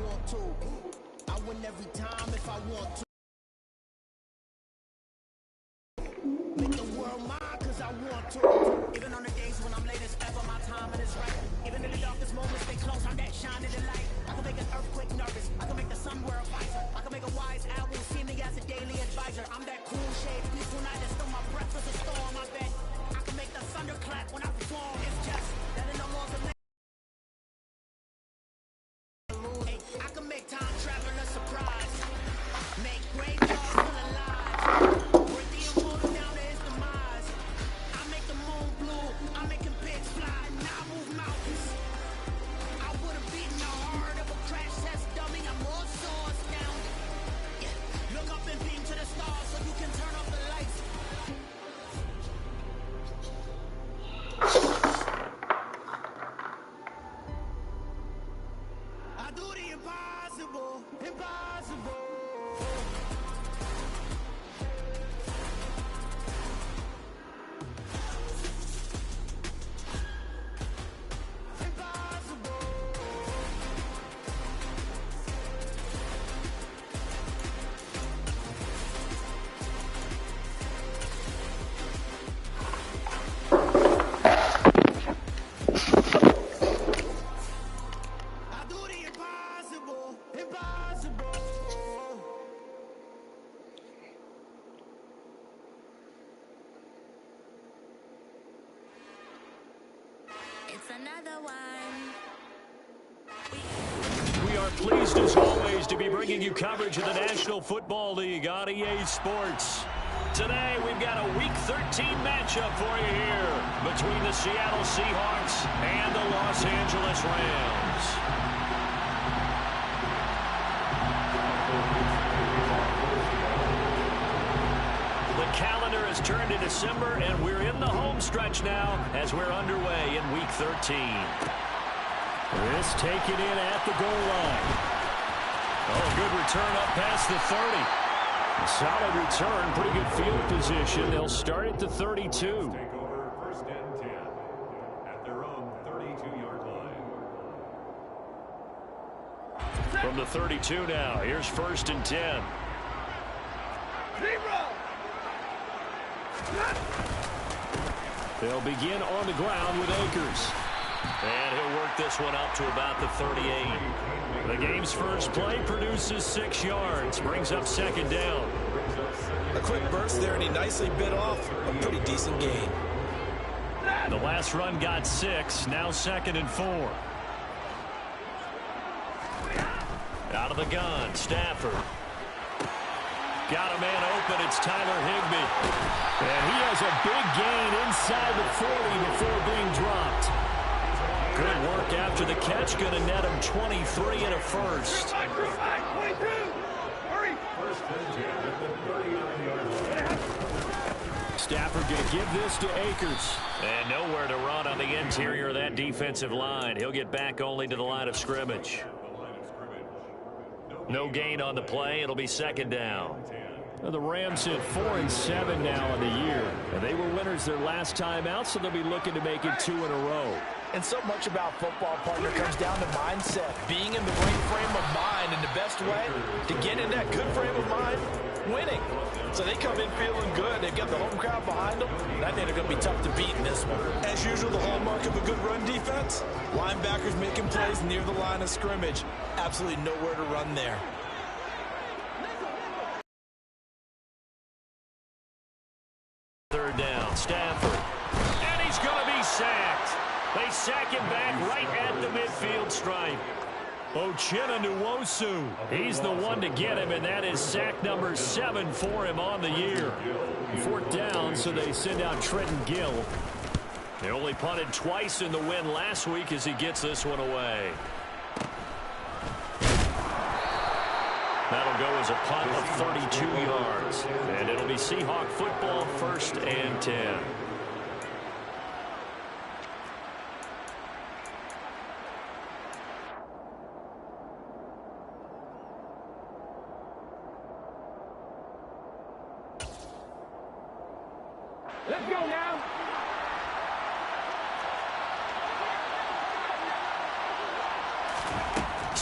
want to. I win every time if I want to. Make the world mine cause I want to. Even on the days when I'm late as ever, my timing is right. Even in the darkest moments, stay close, I'm that shining the light. I can make an earthquake nervous, I can make the sun wear a visor. I can make a wise owl see me as a daily advisor. I'm that cool shade, peaceful night that stole my breath as a storm, I bet. I can make the thunder clap when I perform. It's just that in the walls of I can make time travel a surprise. Make great love feel alive. Break the immortal down to his demise. I make the moon blue. I'm making pigs fly. Now I move mountains. I would have beaten the heart of a crash test dummy. I'm more so astounded. Yeah. Look up and beam to the stars so you can turn off the lights. I do the impossible, impossible. Another one. We are pleased as always to be bringing you coverage of the National Football League on EA Sports. Today we've got a Week 13 matchup for you here between the Seattle Seahawks and the Los Angeles Rams. The calendar has turned to December, and we're in the home stretch now as we're underway in Week 13. This taken in at the goal line. Oh, good return up past the 30. A solid return, pretty good field position. They'll start at the 32. Take over first and 10 at their own 32-yard line. From the 32 now, here's first and 10. They'll begin on the ground with Akers. And he'll work this one up to about the 38. The game's first play produces 6 yards. Brings up second down. A quick burst there, and he nicely bit off a pretty decent gain. The last run got 6. Now second and 4. Out of the gun, Stafford. Got a man open. It's Tyler Higbee. And he has a big gain inside the 40 before being dropped. Good work after the catch. Going to net him 23 and a first. Stafford going to give this to Akers. And nowhere to run on the interior of that defensive line. He'll get back only to the line of scrimmage. No gain on the play. It'll be second down. Well, the Rams hit 4-7 now in the year. And they were winners their last time out, so they'll be looking to make it 2 in a row. And so much about football, partner, comes down to mindset. Being in the right frame of mind, and the best way to get in that good frame of mind, winning. So they come in feeling good. They've got the home crowd behind them. And I think they're going to be tough to beat in this one. As usual, the hallmark of a good run defense, linebackers making plays near the line of scrimmage. Absolutely nowhere to run there. Third down, Stafford. And he's going to be sacked. They sack him back right at the midfield stripe. Uchenna Nwosu. He's the one to get him, and that is sack number 7 for him on the year. 4th down, so they send out Trenton Gill. They only punted twice in the win last week as he gets this one away. That'll go as a punt of 32 yards. And it'll be Seahawk football, 1st and 10. Let's go now.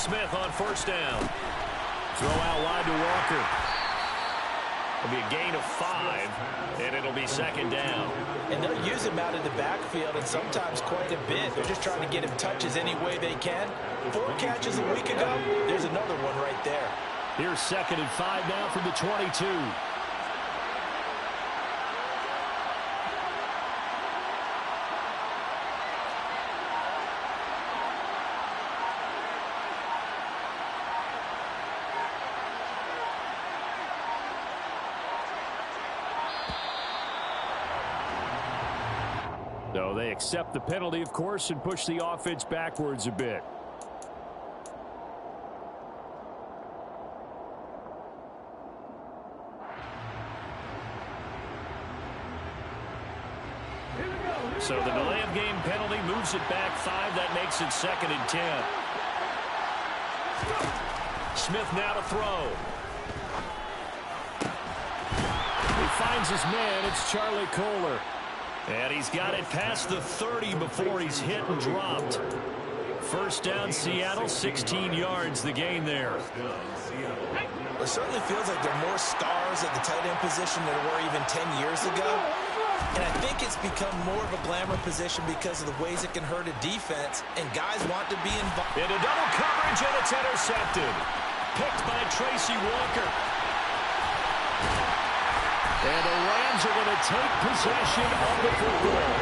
Smith on first down. Throw out wide to Walker. It'll be a gain of 5, and it'll be second down. And they'll use him out in the backfield, and sometimes quite a bit. They're just trying to get him touches any way they can. 4 catches a week ago. There's another one right there. Here's second and 5 now from the 22. So they accept the penalty, of course, and push the offense backwards a bit. So the delay of game penalty moves it back 5. That makes it second and 10. Smith now to throw. He finds his man. It's Charlie Kohler. And he's got it past the 30 before he's hit and dropped. First down, Seattle, 16 yards, the gain there. It certainly feels like there are more stars at the tight end position than there were even 10 years ago. And I think it's become more of a glamour position because of the ways it can hurt a defense, and guys want to be involved. Into double coverage, and it's intercepted. Picked by Tracy Walker. And the Rams are going to take possession of the football.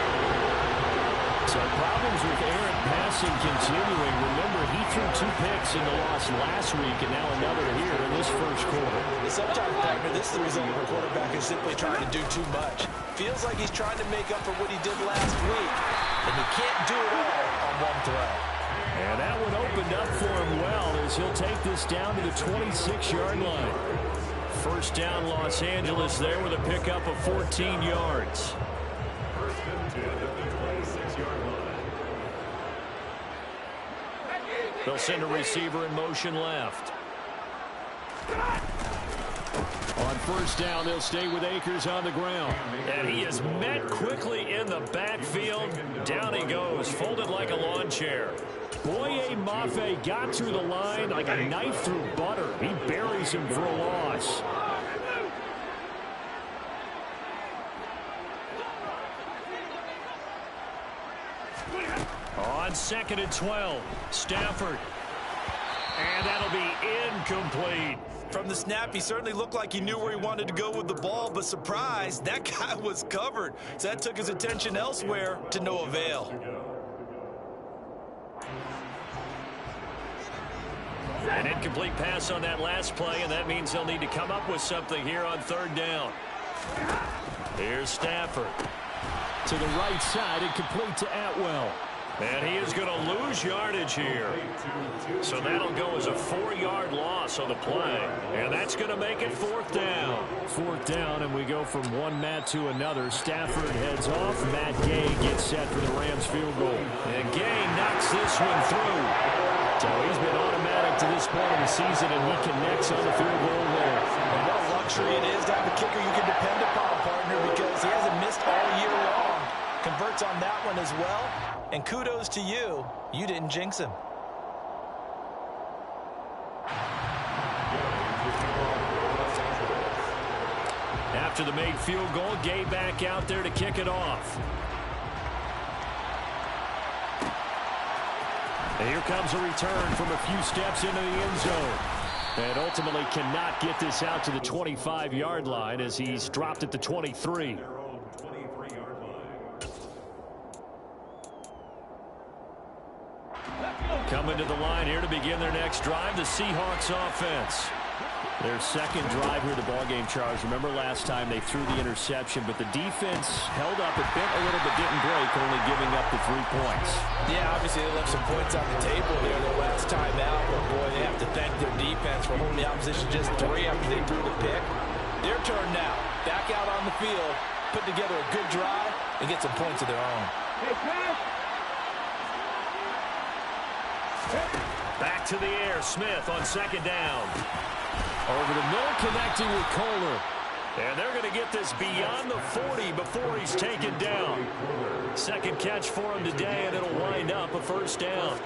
So problems with errant passing continuing. Remember, he threw 2 picks in the loss last week, and now another here in this first quarter. Sometimes, partner, this is the result of a quarterback is simply trying to do too much. Feels like he's trying to make up for what he did last week, and he can't do it all on one throw. And that one opened up for him well as he'll take this down to the 26-yard line. First down, Los Angeles there with a pickup of 14 yards. First and 10 at the 26-yard line. They'll send a receiver in motion left. On first down, they'll stay with Akers on the ground. And he is met quickly in the backfield. Down he goes, folded like a lawn chair. Boye Mafe got through the line like a knife through butter. He buries him for a loss. On second and 12, Stafford. And that'll be incomplete. From the snap, he certainly looked like he knew where he wanted to go with the ball, but surprise, that guy was covered. So that took his attention elsewhere to no avail. An incomplete pass on that last play, and that means they'll need to come up with something here on third down. Here's Stafford. To the right side, incomplete to Atwell. And he is going to lose yardage here. So that'll go as a 4-yard loss on the play. And that's going to make it fourth down. Fourth down, and we go from one Matt to another. Stafford heads off. Matt Gay gets set for the Rams field goal. And Gay knocks this one through. So he's been automatic to this point of the season, and he connects on the field goal there. And what a luxury it is to have a kicker you can depend upon, partner, because he hasn't missed all year long. Converts on that one as well. And kudos to you. You didn't jinx him. After the made field goal, Gay back out there to kick it off. And here comes a return from a few steps into the end zone. And ultimately cannot get this out to the 25-yard line as he's dropped at the 23. Coming to the line here to begin their next drive, the Seahawks offense. Their second drive here, the ballgame, Charles. Remember last time they threw the interception, but the defense held up. It bent a little but didn't break, only giving up the 3 points. Yeah, obviously they left some points on the table there the last time out. But boy, they have to thank their defense for holding the opposition just 3 after they threw the pick. Their turn now. Back out on the field, put together a good drive, and get some points of their own. Back to the air, Smith on second down. Over the middle, connecting with Kohler. And they're going to get this beyond the 40 before he's taken down. Second catch for him today, and it'll wind up a first down.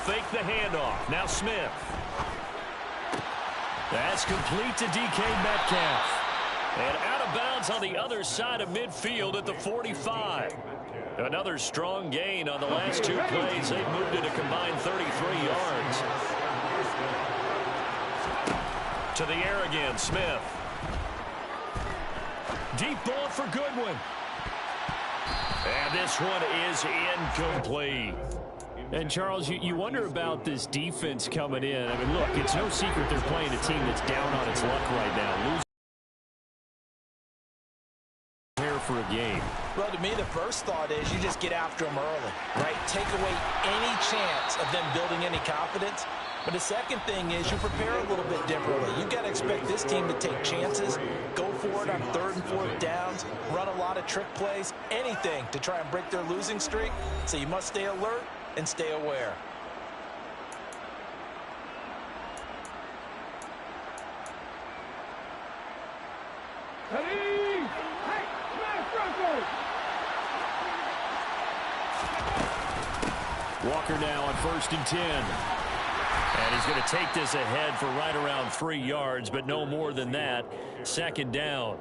fake the handoff. Now Smith. That's complete to DK Metcalf. And out of bounds on the other side of midfield at the 45. Another strong gain on the last 2 plays. They've moved it a combined 33 yards. To the air again, Smith. Deep ball for Goodwin. And this one is incomplete. And, Charles, you wonder about this defense coming in. I mean, look, it's no secret they're playing a team that's down on its luck right now. Losing for a game. Well, to me, the first thought is you just get after them early, right? Take away any chance of them building any confidence. But the second thing is you prepare a little bit differently. You've got to expect this team to take chances, go for it on 3rd and 4th downs, run a lot of trick plays, anything to try and break their losing streak. So you must stay alert and stay aware. Walker now on 1st and 10. And he's going to take this ahead for right around 3 yards, but no more than that. 2nd down.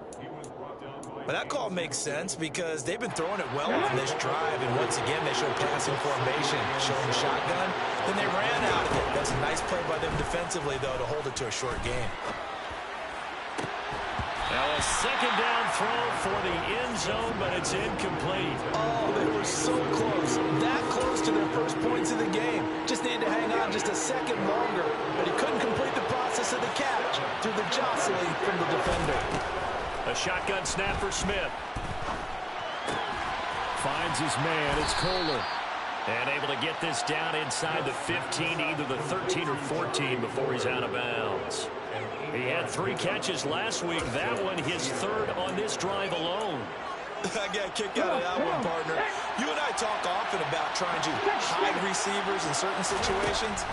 But that call makes sense because they've been throwing it well on this drive, and once again they show passing formation, showing shotgun. Then they ran out of it. That's a nice play by them defensively, though, to hold it to a short game. Now a 2nd down throw for the end zone, but it's incomplete. Oh, they were so close. That close to their first points of the game. Just needed to hang on just a second longer, but he couldn't complete the process of the catch through the jostling from the defender. A shotgun snap for Smith. Finds his man. It's Kohler. And able to get this down inside the 15, either the 13 or 14 before he's out of bounds. He had 3 catches last week. That one his 3rd on this drive alone. I got a kick out of that one, partner. You and I talk often about trying to hide receivers in certain situations,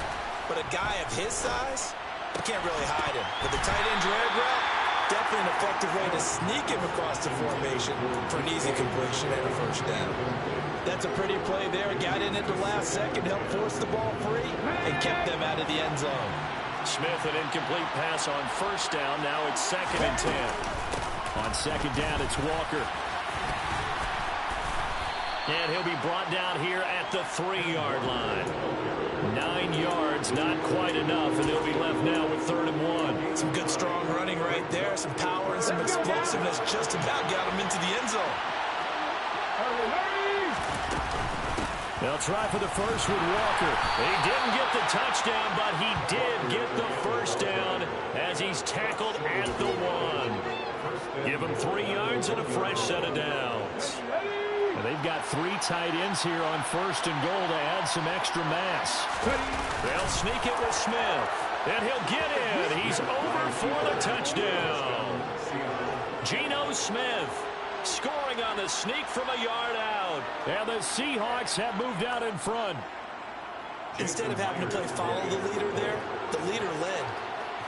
but a guy of his size, you can't really hide him. But the tight end drag route, definitely an effective way to sneak him across the formation for an easy completion and a 1st down. That's a pretty play there. Got in at the last second, helped force the ball free, and kept them out of the end zone. Smith, an incomplete pass on 1st down. Now it's 2nd and 10. On 2nd down, it's Walker. And he'll be brought down here at the 3-yard line. 9 yards, not quite enough, and they'll be left now with 3rd and 1. Some good, strong running right there. Some power and some explosiveness just about got him into the end zone. They'll try for the first with Walker. He didn't get the touchdown, but he did get the 1st down as he's tackled at the 1. Give him 3 yards and a fresh set of downs. And they've got 3 tight ends here on 1st and goal to add some extra mass. They'll sneak it with Smith, and he'll get in. He's over for the touchdown. Geno Smith scoring on the sneak from a yard out. And the Seahawks have moved out in front. Instead of having to play follow the leader there, the leader led.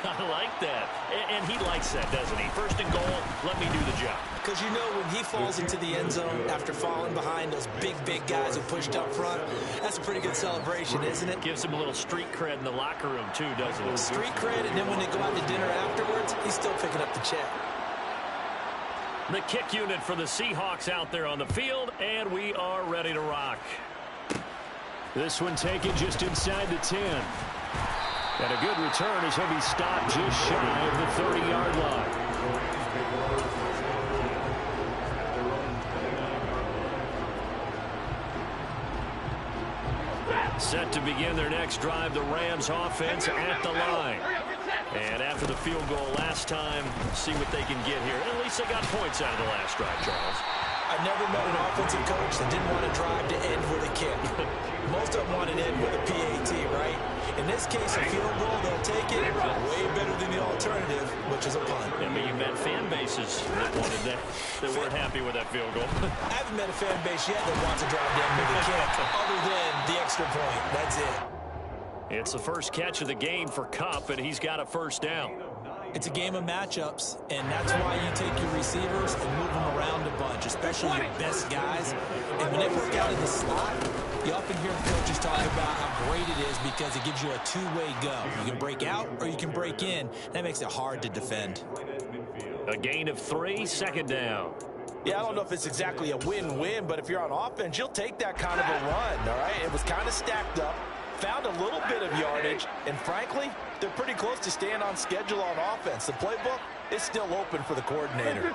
I like that. And he likes that, doesn't he? 1st and goal, let me do the job. Because you know when he falls into the end zone after falling behind those big guys who pushed up front, that's a pretty good celebration, isn't it? Gives him a little street cred in the locker room, too, doesn't it? Street cred, and then when they go out to dinner afterwards, he's still picking up the check. The kick unit for the Seahawks out there on the field, and we are ready to rock. This one taken just inside the 10. And a good return as he'll be stopped just shy of the 30-yard line. Set to begin their next drive, the Rams offense at the line. And after the field goal last time, see what they can get here. At least they got points out of the last drive, Charles. I've never met an offensive coach that didn't want to drive to end with a kick. Most of them want to end with a PAT, right? In this case, a field goal, they'll take it way better than the alternative, which is a punt. I mean, you met fan bases that wanted that, that weren't happy with that field goal. I haven't met a fan base yet that wants to drive to end with a kick, other than the extra point. That's it. It's the first catch of the game for Kupp, and he's got a 1st down. It's a game of matchups, and that's why you take your receivers and move them around a bunch, especially your best guys. And when When they work out in the slot, you often hear coaches talk about how great it is because it gives you a two-way go. You can break out or you can break in. That makes it hard to defend. A gain of 3, second down. Yeah, I don't know if it's exactly a win-win, but if you're on offense, you'll take that kind of a run, all right? It was kind of stacked up, found a little bit of yardage, and frankly, they're pretty close to staying on schedule on offense. The playbook is still open for the coordinator.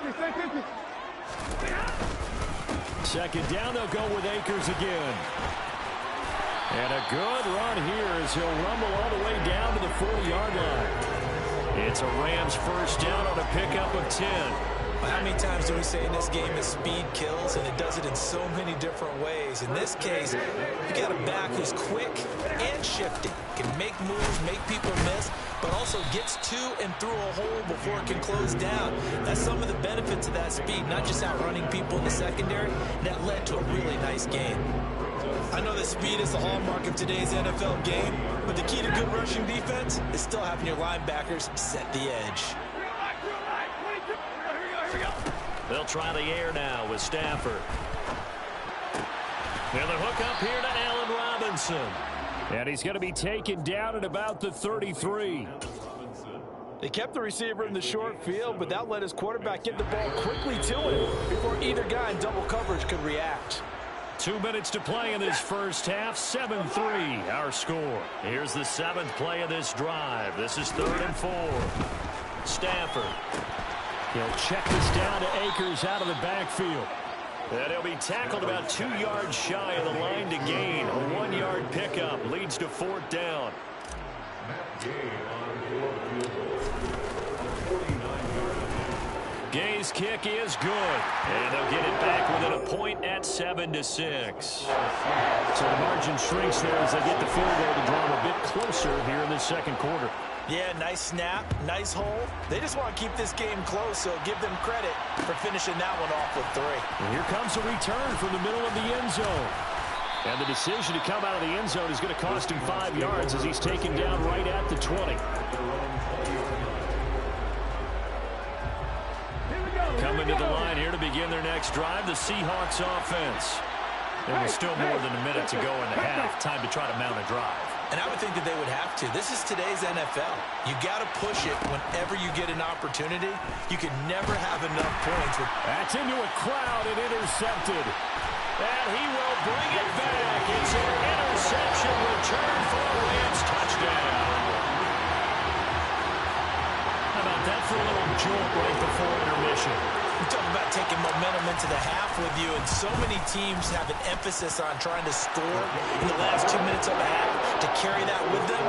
Second down, they'll go with Akers again. And a good run here as he'll rumble all the way down to the 40-yard line. It's a Rams first down on a pickup of 10. How many times do we say in this game that speed kills, and it does it in so many different ways? In this case, you got a back who's quick and shifty, can make moves, make people miss, but also gets to and through a hole before it can close down. That's some of the benefits of that speed, not just outrunning people in the secondary. That led to a really nice game. I know that speed is the hallmark of today's NFL game, but the key to good rushing defense is still having your linebackers set the edge. They'll try the air now with Stafford. And the hook up here to Allen Robinson. And he's going to be taken down at about the 33. They kept the receiver in the short field, but that let his quarterback get the ball quickly to him before either guy in double coverage could react. 2 minutes to play in this first half. 7-3 our score. Here's the 7th play of this drive. This is 3rd and 4. Stafford. He'll check this down to Akers out of the backfield. And he'll be tackled about 2 yards shy of the line to gain. A 1-yard pickup leads to 4th down. Gay's kick is good. And they'll get it back within a point at 7-6. So the margin shrinks there as they get the field goal to draw them a bit closer here in the second quarter. Yeah, nice snap, nice hole. They just want to keep this game close, so give them credit for finishing that one off with 3. And here comes a return from the middle of the end zone. And the decision to come out of the end zone is going to cost him 5 yards as he's taken down right at the 20. Coming to the line here to begin their next drive, the Seahawks offense. There was still more than a minute to go in the half. Time to try to mount a drive. And I would think that they would have to. This is today's NFL. You got to push it whenever you get an opportunity. You can never have enough points. That's into a crowd and intercepted. And he will bring it back. It's an interception return for a Rams touchdown. How about that for a little jolt right before intermission? We talk about taking momentum into the half with you, and so many teams have an emphasis on trying to score in the last 2 minutes of a half. To carry that with them,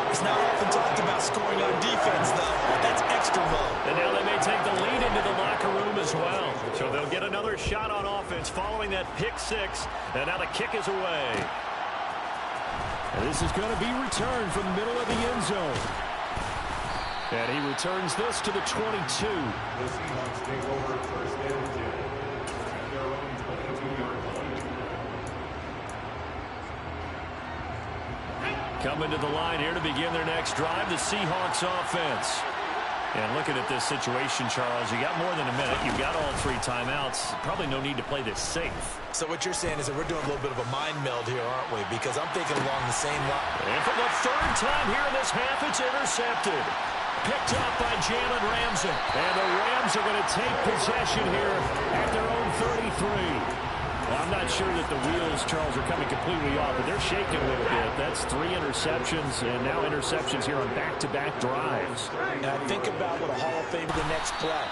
it's not often talked about scoring on defense, though. That's extra mode. And now they may take the lead into the locker room as well. So they'll get another shot on offense following that pick 6, and now the kick is away. And this is going to be returned from the middle of the end zone. And he returns this to the 22. The Seahawks take over 1st and 10 at their own 22-yard line. Coming to the line here to begin their next drive, the Seahawks offense. And looking at this situation, Charles, you got more than a minute. You've got all 3 timeouts. Probably no need to play this safe. So what you're saying is that we're doing a little bit of a mind meld here, aren't we? Because I'm thinking along the same line. And for the 3rd time here in this half, it's intercepted. Picked up by Jalen Ramsey. And the Rams are going to take possession here at their own 33. Well, I'm not sure that the wheels, Charles, are coming completely off, but they're shaking a little bit. That's 3 interceptions, and now interceptions here on back-to-back drives. Now think about what a Hall of Famer the next play.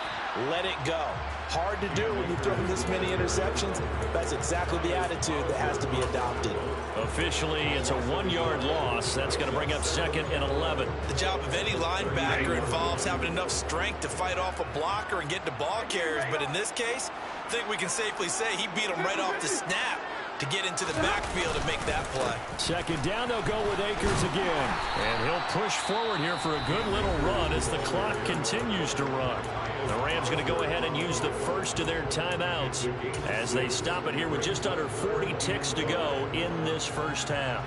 Let it go. Hard to do when you throw this many interceptions. That's exactly the attitude that has to be adopted. Officially, it's a 1-yard loss. That's going to bring up 2nd and 11. The job of any linebacker involves having enough strength to fight off a blocker and get to ball carriers, but in this case, I think we can safely say he beat him right off the snap to get into the backfield and make that play. 2nd down, they'll go with Akers again. And he'll push forward here for a good little run as the clock continues to run. The Rams going to go ahead and use the first of their timeouts as they stop it here with just under 40 ticks to go in this first half.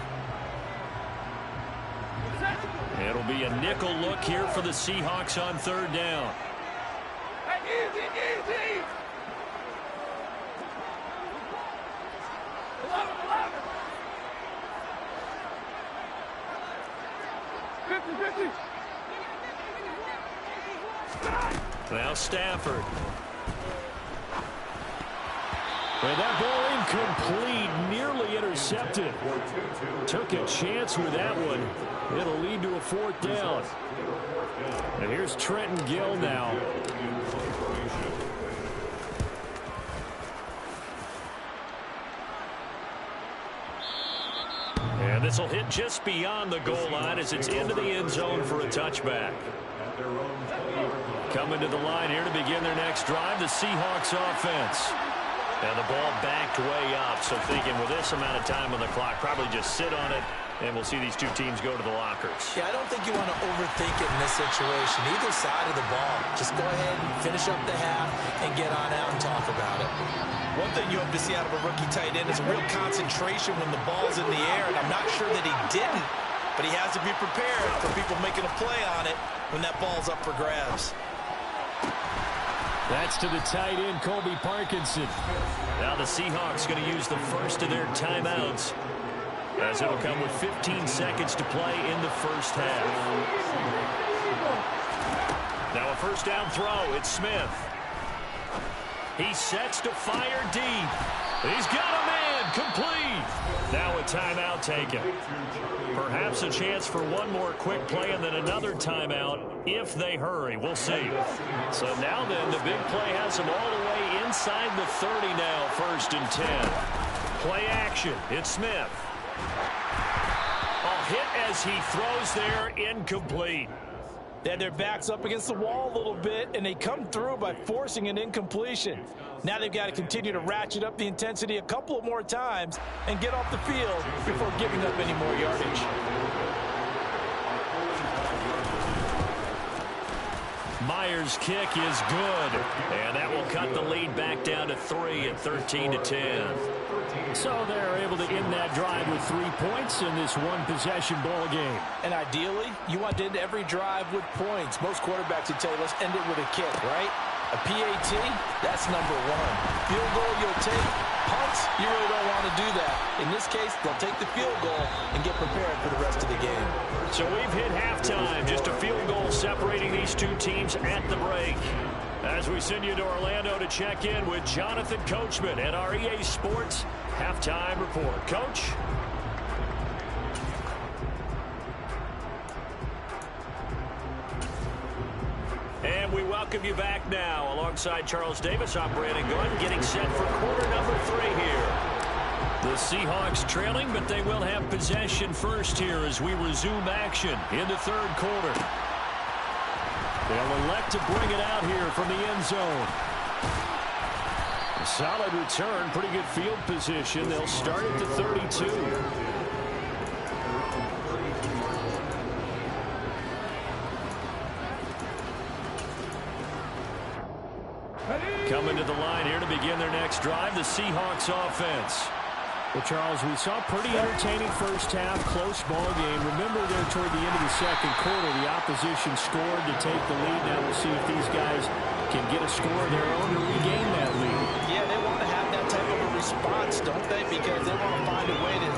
It'll be a nickel look here for the Seahawks on 3rd down. Now Stafford. And that ball incomplete, nearly intercepted. Took a chance with that one. It'll lead to a 4th down. And here's Trenton Gill now. And this will hit just beyond the goal line as it's into the end zone for a touchback. Coming to the line here to begin their next drive, the Seahawks offense. And the ball backed way up, so thinking with this amount of time on the clock, probably just sit on it, and we'll see these two teams go to the lockers. Yeah, I don't think you want to overthink it in this situation. Either side of the ball. Just go ahead and finish up the half and get on out and talk about it. One thing you hope to see out of a rookie tight end is a real concentration when the ball's in the air, and I'm not sure that he didn't, but he has to be prepared for people making a play on it when that ball's up for grabs. That's to the tight end, Colby Parkinson. Now the Seahawks going to use the first of their timeouts, as it'll come with 15 seconds to play in the first half. Now a first down throw. It's Smith. He sets to fire deep. He's got a man. Complete. Now a timeout taken. Perhaps a chance for one more quick play and then another timeout if they hurry. We'll see. So now then, the big play has them all the way inside the 30 now, 1st and 10. Play action. It's Smith. A hit as he throws there, incomplete. They had their backs up against the wall a little bit, and they come through by forcing an incompletion. Now they've got to continue to ratchet up the intensity a couple of more times and get off the field before giving up any more yardage. Myers' kick is good, and that will cut the lead back down to 3 at 13-10. So they're able to end that drive with 3 points in this one-possession ball game. And ideally, you want to end every drive with points. Most quarterbacks would tell you, let's end it with a kick, right? A PAT, that's number 1. Field goal, you'll take. Punts, you really don't want to do that. In this case, they'll take the field goal and get prepared for the rest of the game. So we've hit halftime. Just a field goal separating these two teams at the break. As we send you to Orlando to check in with Jonathan Coachman at our EA Sports Halftime Report. Coach? And we welcome you back now. Alongside Charles Davis, I'm Brandon Gordon, getting set for quarter number 3 here. The Seahawks trailing, but they will have possession first here as we resume action in the 3rd quarter. They'll elect to bring it out here from the end zone. A solid return, pretty good field position. They'll start at the 32. Coming to the line here to begin their next drive, the Seahawks offense. Well, Charles, we saw a pretty entertaining first half, close ball game. Remember there toward the end of the 2nd quarter, the opposition scored to take the lead. Now we'll see if these guys can get a score of their own to regain that lead. Yeah, they want to have that type of a response, don't they? Because they want to find a way to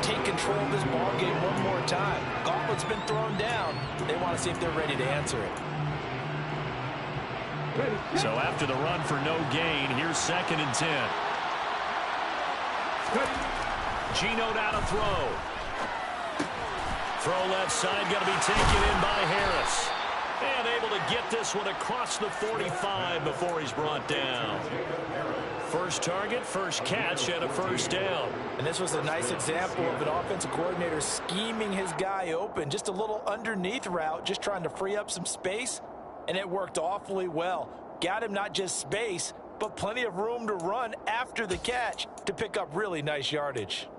take control of this ball game one more time. Gauntlet's been thrown down. They want to see if they're ready to answer it. So after the run for no gain, here's 2nd and 10. Geno down to throw. Throw left side, going to be taken in by Harris. And able to get this one across the 45 before he's brought down. First target, first catch, and a first down. And this was a nice example of an offensive coordinator scheming his guy open. Just a little underneath route, just trying to free up some space. And it worked awfully well. Got him not just space, but plenty of room to run after the catch to pick up really nice yardage.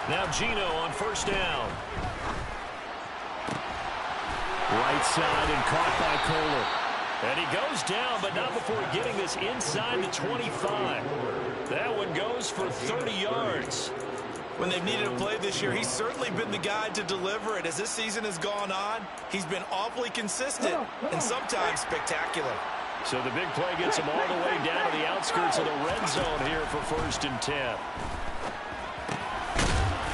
Now Geno on first down. Right side and caught by Kohler. And he goes down, but not before getting this inside the 25. That one goes for 30 yards. When they've needed a play this year, he's certainly been the guy to deliver it. As this season has gone on, he's been awfully consistent and sometimes spectacular. So the big play gets him all the way down to the outskirts of the red zone here for 1st and 10.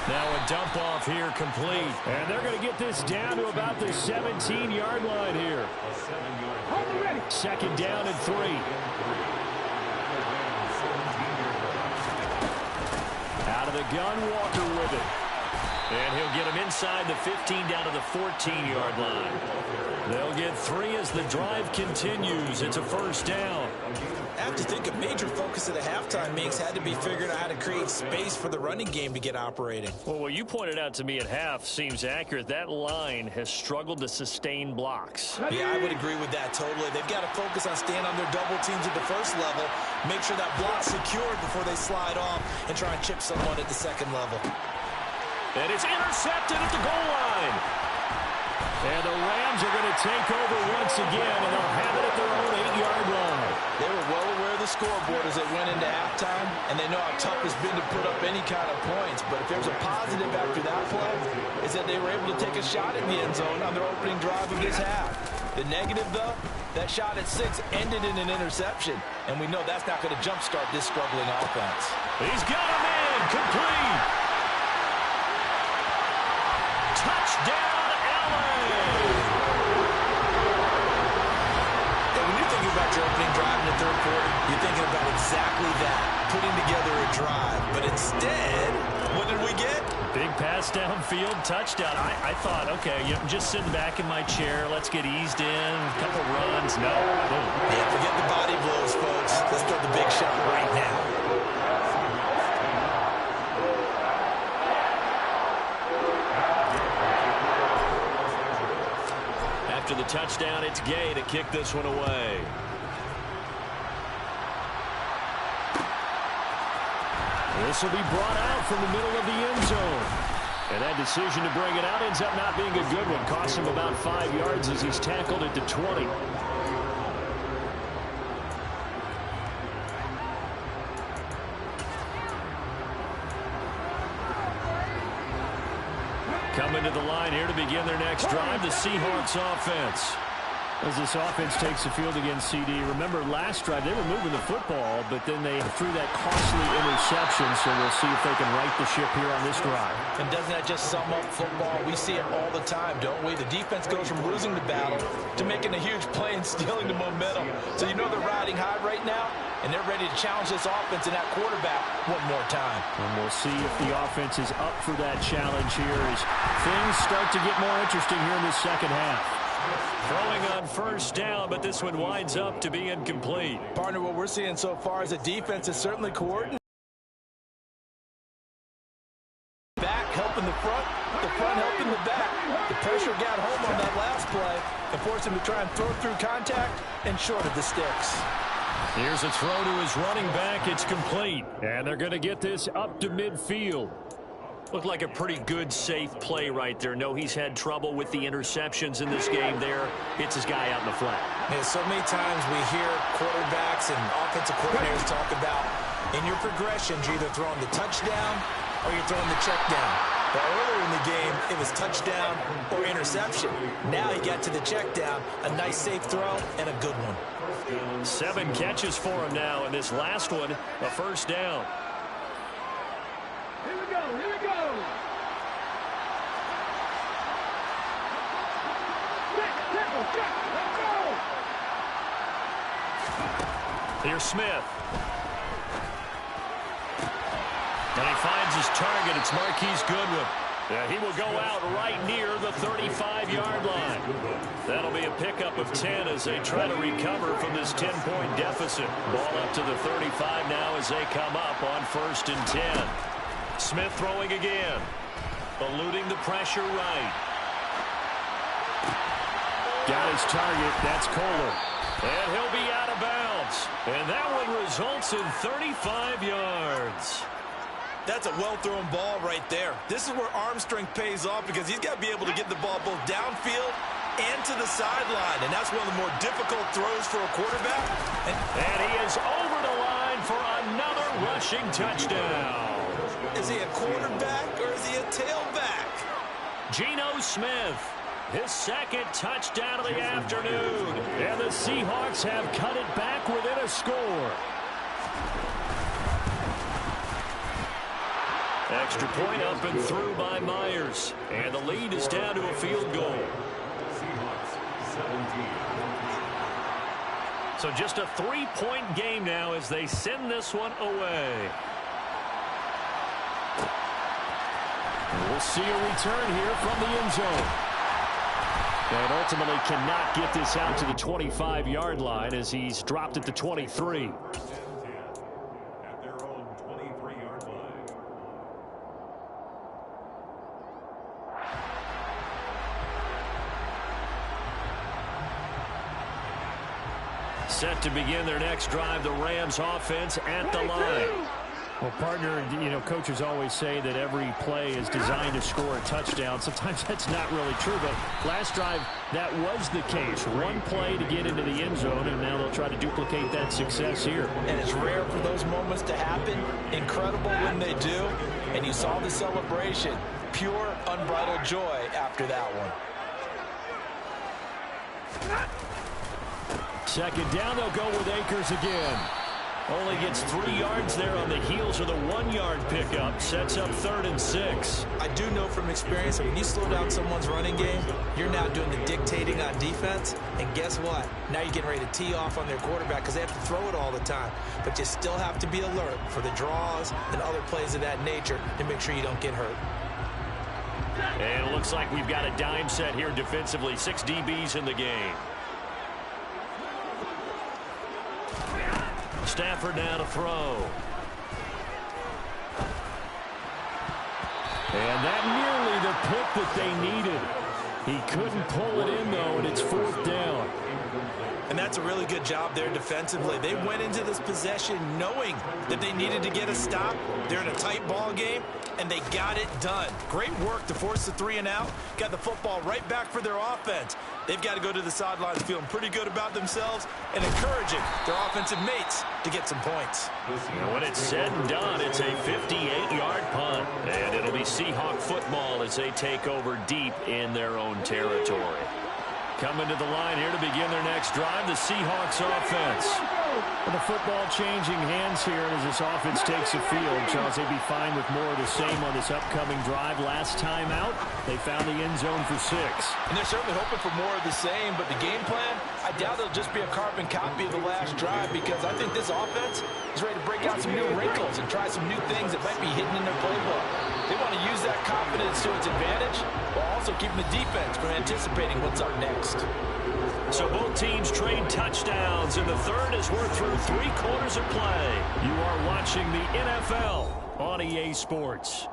Now a dump off here complete. And they're going to get this down to about the 17-yard line here. 2nd down and 3. Out of the gun, Walker with it. And he'll get him inside the 15 down to the 14-yard line. They'll get 3 as the drive continues. It's a 1st down. I have to think a major focus of the halftime meetings had to be figuring out how to create space for the running game to get operating. Well, what you pointed out to me at half seems accurate. That line has struggled to sustain blocks. Yeah, I would agree with that totally. They've got to focus on staying on their double teams at the first level, make sure that block's secured before they slide off and try and chip someone at the second level. And it's intercepted at the goal line. And the Rams are going to take over once again, and they'll have it at their own 8-yard line. They were well aware of the scoreboard as they went into halftime, and they know how tough it's been to put up any kind of points. But if there's a positive after that play, is that they were able to take a shot at the end zone on their opening drive of this half. The negative, though, that shot at 6 ended in an interception, and we know that's not going to jumpstart this struggling offense. He's got him in, complete. Touchdown, When you're thinking about your opening drive in the third quarter, you're thinking about exactly that, putting together a drive. But instead, what did we get? Big pass downfield, touchdown. I thought, okay, I'm just sitting back in my chair. Let's get eased in, a couple runs. No. Boom. Yeah, forget the body blows, folks. Let's throw the big shot right now. After the touchdown, it's Gay to kick this one away. This will be brought out from the middle of the end zone. And that decision to bring it out ends up not being a good one. Costs him about 5 yards as he's tackled at the 20. Coming to the line here to begin their next drive, the Seahawks offense. As this offense takes the field against CD, remember last drive they were moving the football, but then they threw that costly interception, so we'll see if they can right the ship here on this drive. And doesn't that just sum up football? We see it all the time, don't we? The defense goes from losing the battle to making a huge play and stealing the momentum. So you know they're riding high right now, and they're ready to challenge this offense and that quarterback one more time. And we'll see if the offense is up for that challenge here as things start to get more interesting here in the second half. Throwing on 1st down, but this one winds up to be incomplete. Partner, what we're seeing so far is the defense is certainly coordinated. Back helping the front helping the back. The pressure got home on that last play and forced him to try and throw through contact and short of the sticks. Here's a throw to his running back. It's complete. And they're going to get this up to midfield. Looked like a pretty good, safe play right there. No, he's had trouble with the interceptions in this game there. Hits his guy out in the flat. Yeah, so many times we hear quarterbacks and offensive coordinators talk about in your progressions, you're either throwing the touchdown or you're throwing the check down. But earlier in the game, it was touchdown or interception. Now he got to the check down, a nice safe throw, and a good one. 7 catches for him now, and this last one, a 1st down. Here we go. Here's Smith. And he finds his target. It's Marquise Goodwin. Yeah, he will go out right near the 35-yard line. That'll be a pickup of 10 as they try to recover from this 10-point deficit. Ball up to the 35 now as they come up on 1st and 10. Smith throwing again. Eluding the pressure right. Got his target. That's Kohler. And he'll be out of bounds. And that one results in 35 yards. That's a well-thrown ball right there. This is where arm strength pays off because he's got to be able to get the ball both downfield and to the sideline. And that's one of the more difficult throws for a quarterback. And he is over the line for another rushing touchdown. Is he a quarterback or is he a tailback? Geno Smith, his second touchdown of the afternoon. And the Seahawks have cut it back within a score. Extra point up and through by Myers. And the lead is down to a field goal. Seahawks 17. So just a 3-point game now as they send this one away. We'll see a return here from the end zone. And ultimately cannot get this out to the 25-yard line as he's dropped at the 23. At their own 23-yard line. Set to begin their next drive, the Rams offense at the line. Well, partner, you know, coaches always say that every play is designed to score a touchdown. Sometimes that's not really true, but last drive, that was the case. One play to get into the end zone, and now they'll try to duplicate that success here. And it's rare for those moments to happen. Incredible when they do. And you saw the celebration. Pure, unbridled joy after that one. Second down, they'll go with Akers again. Only gets 3 yards there on the heels of the 1-yard pickup. Sets up 3rd and 6. I do know from experience that when you slow down someone's running game, you're now doing the dictating on defense. And guess what? Now you're getting ready to tee off on their quarterback because they have to throw it all the time. But you still have to be alert for the draws and other plays of that nature to make sure you don't get hurt. And it looks like we've got a dime set here defensively. 6 DBs in the game. Stafford now to throw. And that nearly the pick that they needed. He couldn't pull it in, though, and it's 4th down. And that's a really good job there defensively. They went into this possession knowing that they needed to get a stop. They're in a tight ball game, and they got it done. Great work to force the 3 and out. Got the football right back for their offense. They've got to go to the sidelines feeling pretty good about themselves and encouraging their offensive mates to get some points. And when it's said and done, it's a 58-yard punt. And it'll be Seahawk football as they take over deep in their own territory. Coming to the line here to begin their next drive, the Seahawks offense. With the football changing hands here as this offense takes the field, Charles, they'd be fine with more of the same on this upcoming drive. Last time out, they found the end zone for 6. And they're certainly hoping for more of the same, but the game plan, I doubt it'll just be a carbon copy of the last drive because I think this offense is ready to break out some new wrinkles and try some new things that might be hidden in their playbook. They want to use that confidence to its advantage while also keeping the defense from anticipating what's up next. So both teams trade touchdowns, and the third as we're through 3 quarters of play. You are watching the NFL on EA Sports.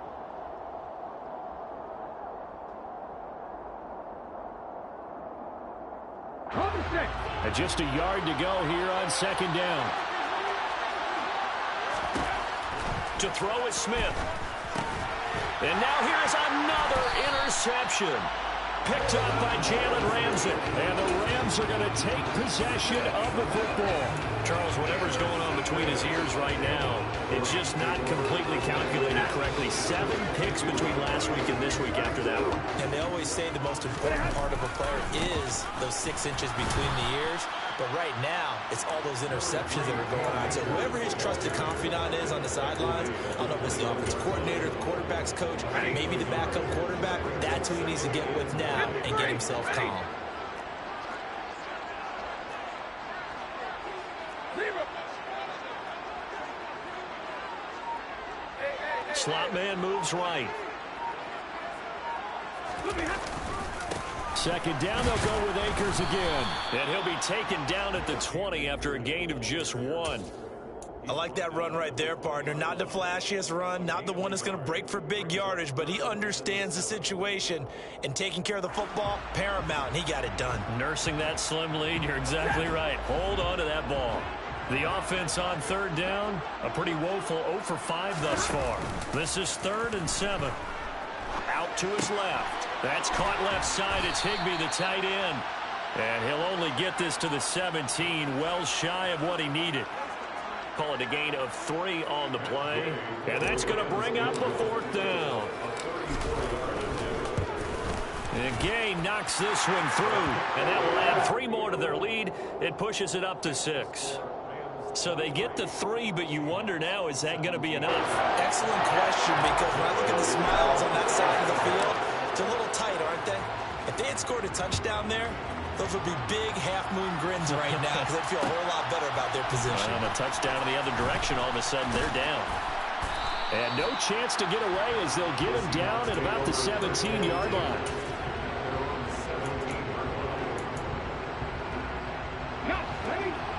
And just a yard to go here on 2nd down. To throw is Smith. And now here is another interception. Picked up by Jalen Ramsey. And the Rams are going to take possession of the football. Charles, whatever's going on between his ears right now, it's just not completely calculated correctly. 7 picks between last week and this week after that one. And they always say the most important part of a player is those 6 inches between the ears. But right now, it's all those interceptions that are going on. So whoever his trusted confidant is on the sidelines, I don't know if it's the offensive coordinator, the quarterback's coach, maybe the backup quarterback, that's who he needs to get with now and get himself calm. Slot man moves right. 2nd down, they'll go with Akers again. And he'll be taken down at the 20 after a gain of just 1. I like that run right there, partner. Not the flashiest run, not the one that's going to break for big yardage, but he understands the situation, and taking care of the football, paramount, and he got it done. Nursing that slim lead, you're exactly right. Hold on to that ball. The offense on 3rd down, a pretty woeful 0 for 5 thus far. This is 3rd and 7. Out to his left. That's caught left side. It's Higbee, the tight end. And he'll only get this to the 17, well shy of what he needed. Call it a gain of 3 on the play. And that's going to bring up a 4th down. And Gay knocks this one through. And that will add 3 more to their lead. It pushes it up to 6. So they get the 3, but you wonder now, is that going to be enough? Excellent question, because when I look at the smiles on that side of the field, it's a little tight, aren't they? If they had scored a touchdown there, those would be big half-moon grins right now because they'd feel a whole lot better about their position. And a touchdown in the other direction, all of a sudden they're down. And no chance to get away as they'll get him down at about the 17-yard line.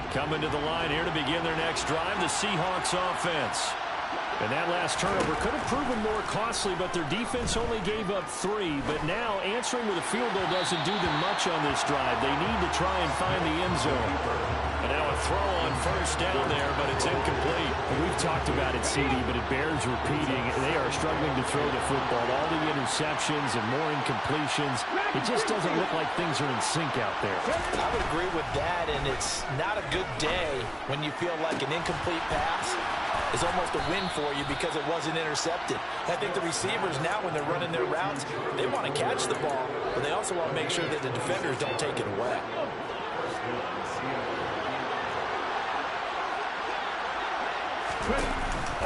Coming to the line here to begin their next drive, the Seahawks offense. And that last turnover could have proven more costly, but their defense only gave up 3. But now answering with a field goal doesn't do them much on this drive. They need to try and find the end zone. And now a throw on 1st down there, but it's incomplete. And we've talked about it, CD, but it bears repeating. They are struggling to throw the football. All the interceptions and more incompletions. It just doesn't look like things are in sync out there. I would agree with that, and it's not a good day when you feel like an incomplete pass is almost a win for you because it wasn't intercepted. I think the receivers now, when they're running their routes, they want to catch the ball, but they also want to make sure that the defenders don't take it away.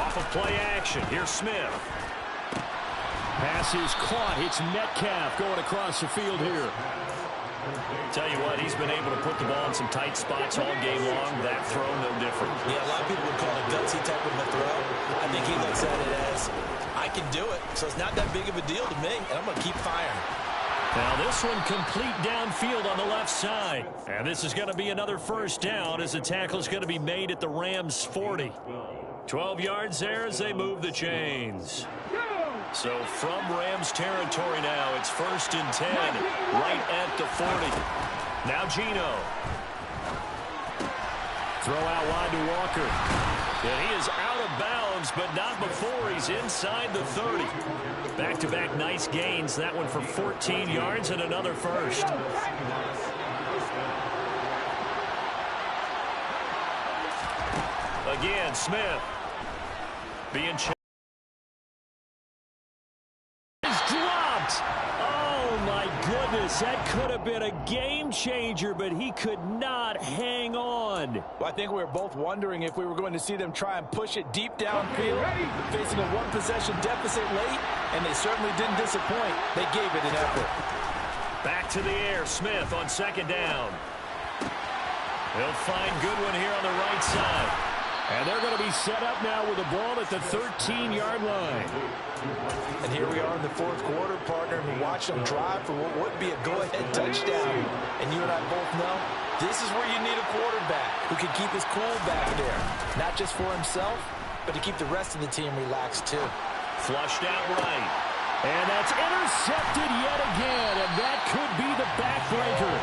Off of play action, here's Smith. Pass is caught. It's Metcalf going across the field here. Tell you what, he's been able to put the ball in some tight spots all game long. That throw, no different. Yeah, a lot of people would call it gutsy type of a throw. I think he looks at it as, I can do it, so it's not that big of a deal to me, and I'm going to keep firing. Now this one complete downfield on the left side. And this is going to be another 1st down as the tackle is going to be made at the Rams' 40. 12 yards there as they move the chains. So from Rams territory now, it's 1st and 10, right at the 40. Now Geno. Throw out wide to Walker. And he is out of bounds, but not before he's inside the 30. Back-to-back nice gains. That one for 14 yards and another 1st. Again, Smith. Being chased. That could have been a game changer, but he could not hang on. Well, I think we were both wondering if we were going to see them try and push it deep downfield, facing a 1-possession deficit late, and they certainly didn't disappoint. They gave it an effort. Back to the air, Smith on 2nd down. He'll find Goodwin here on the right side. And they're going to be set up now with the ball at the 13-yard line. And here we are in the 4th quarter, partner, and we watched them drive for what would be a go-ahead touchdown. And you and I both know this is where you need a quarterback who can keep his cool back there. Not just for himself, but to keep the rest of the team relaxed, too. Flushed out right. And that's intercepted yet again, and that could be the backbreaker.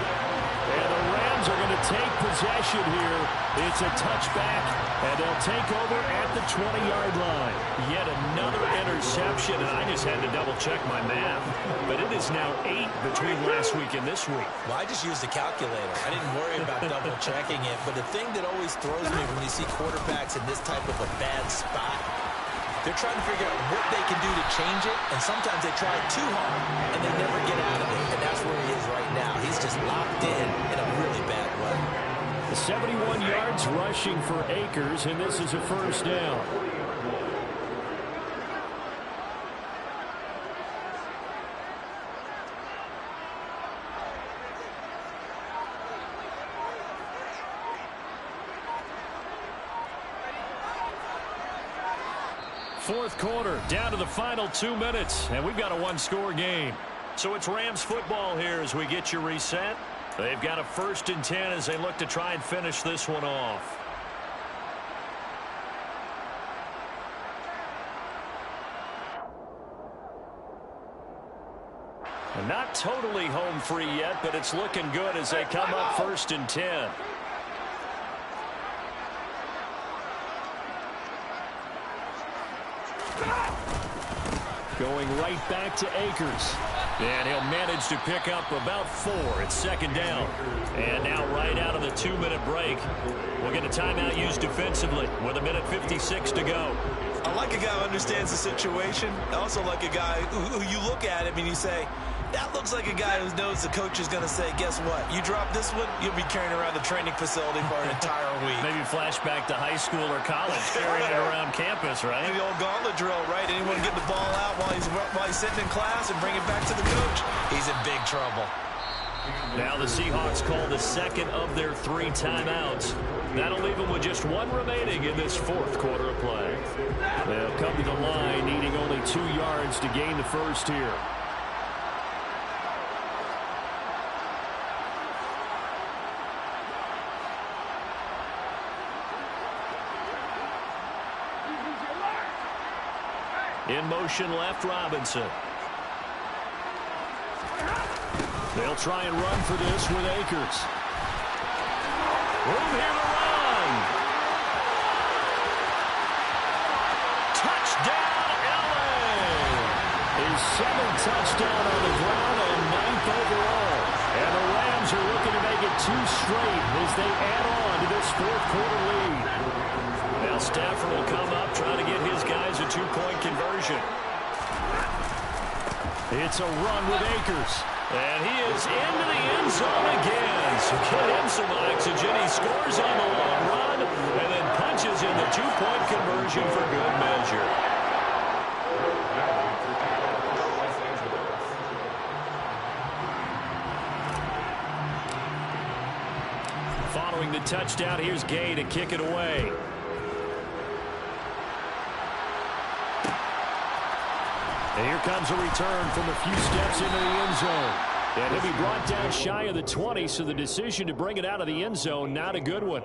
And the Rams are going to take possession here. It's a touchback, and they'll take over at the 20-yard line. Yet another interception, and I just had to double-check my math. But it is now 8 between last week and this week. Well, I just used the calculator. I didn't worry about double-checking it. But the thing that always throws me when you see quarterbacks in this type of a bad spot, they're trying to figure out what they can do to change it, and sometimes they try too hard, and they never get out of it. And that's where he is right now. He's just locked in a really bad way. 71 yards rushing for Akers, and this is a 1st down. Fourth quarter, down to the final 2 minutes, and we've got a 1-score game. So it's Rams football here as we get you reset. They've got a 1st and 10 as they look to try and finish this one off. And not totally home free yet, but it's looking good as they come up 1st and 10. Going right back to Akers. And he'll manage to pick up about 4. It's 2nd down. And now right out of the a 2-minute break. We'll get a timeout used defensively with 1:56 to go. I like a guy who understands the situation. I also like a guy who you look at him and you say, that looks like a guy who knows the coach is going to say, guess what? You drop this one, you'll be carrying around the training facility for an entire week. Maybe flashback to high school or college, carrying it around campus, right? The old gauntlet drill, right? Anyone get the ball out while he's sitting in class and bring it back to the coach? He's in big trouble. Now the Seahawks call the second of their 3 timeouts. That'll leave them with just 1 remaining in this 4th quarter of play. They'll come to the line needing only 2 yards to gain the first here. In motion left, Robinson. They'll try and run for this with Akers. Room here to run. Touchdown, LA. His 7th touchdown on the ground and 9th overall. And the Rams are looking to make it 2 straight as they add on to this 4th quarter lead. Now Stafford will come up trying to get his guys a 2-point conversion. It's a run with Akers. And he is into the end zone again. So get him some oxygen. He scores on the long run and then punches in the 2-point conversion for good measure. Following the touchdown, here's Gay to kick it away. And here comes a return from a few steps into the end zone. And he'll be brought down shy of the 20, so the decision to bring it out of the end zone, not a good one.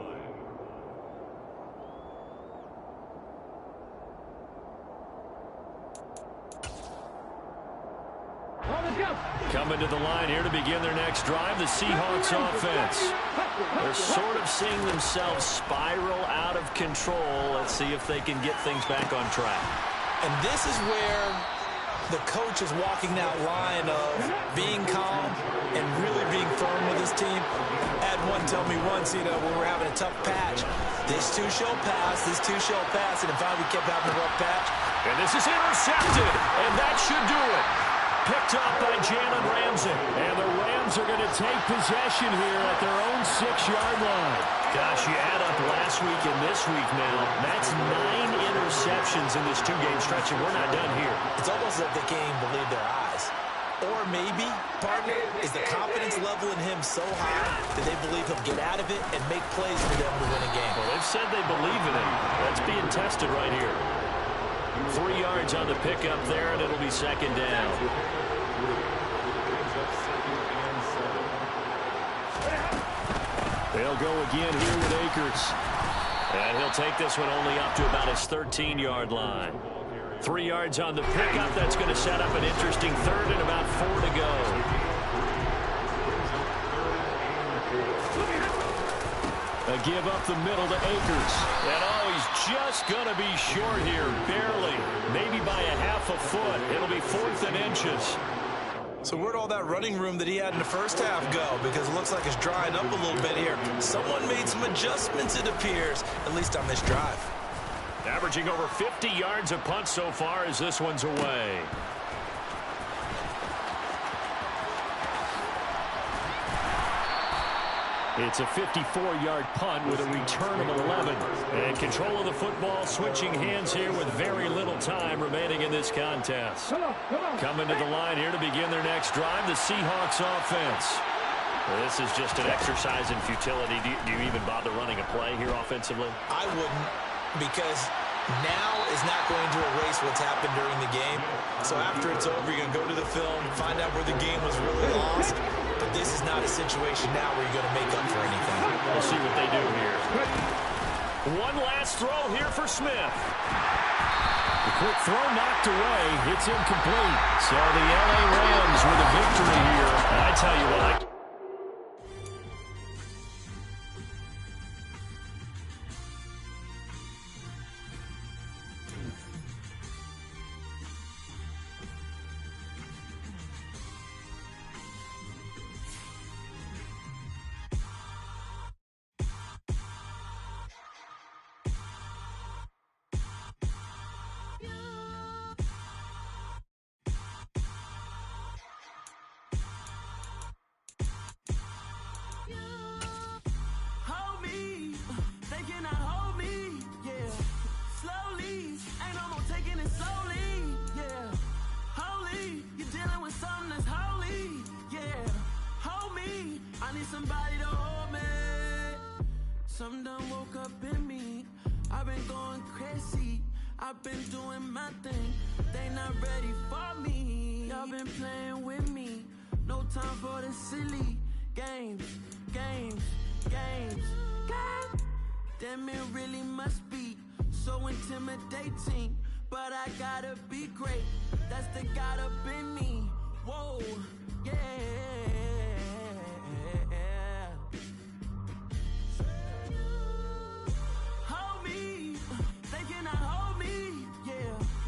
Coming to the line here to begin their next drive, the Seahawks offense. They're sort of seeing themselves spiral out of control. Let's see if they can get things back on track. And this is where the coach is walking that line of being calm and really being firm with his team. I had one tell me once, when we're having a tough patch, this too shall pass, and if we kept having a rough patch. And this is intercepted, and that should do it. Picked up by Jalen Ramsey. And the Rams are going to take possession here at their own 6-yard line. Gosh, you add up last week and this week now. That's 9 interceptions in this 2-game stretch, and we're not done here. It's almost like they can't even believe their eyes. Or maybe, partner, is the confidence level in him so high that they believe he'll get out of it and make plays for them to win a game. Well, they've said they believe in him. That's being tested right here. 3 yards on the pickup there, and it'll be 2nd down. They'll go again here with Akers. And he'll take this one only up to about his 13-yard line. 3 yards on the pickup. That's going to set up an interesting 3rd and about 4 to go. A give up the middle to Akers. And he's just going to be short here, barely. Maybe by a half a foot. It'll be 4th and inches. So where'd all that running room that he had in the first half go? Because it looks like it's drying up a little bit here. Someone made some adjustments, it appears, at least on this drive. Averaging over 50 yards a punt so far as this one's away. It's a 54-yard punt with a return of 11. And control of the football switching hands here with very little time remaining in this contest. Coming to the line here to begin their next drive, the Seahawks offense. This is just an exercise in futility. Do you even bother running a play here offensively? I wouldn't, because now is not going to erase what's happened during the game. So after it's over, you're going to go to the film, find out where the game was really lost. But this is not a situation now where you're going to make up for anything. We'll see what they do here. One last throw here for Smith. The quick throw knocked away. It's incomplete. So the LA Rams with a victory here. I tell you what, need somebody to hold me. Some done woke up in me. I've been going crazy. I've been doing my thing. They not ready for me. Y'all been playing with me. No time for the silly games. Damn, it really must be so intimidating. But I gotta be great. That's the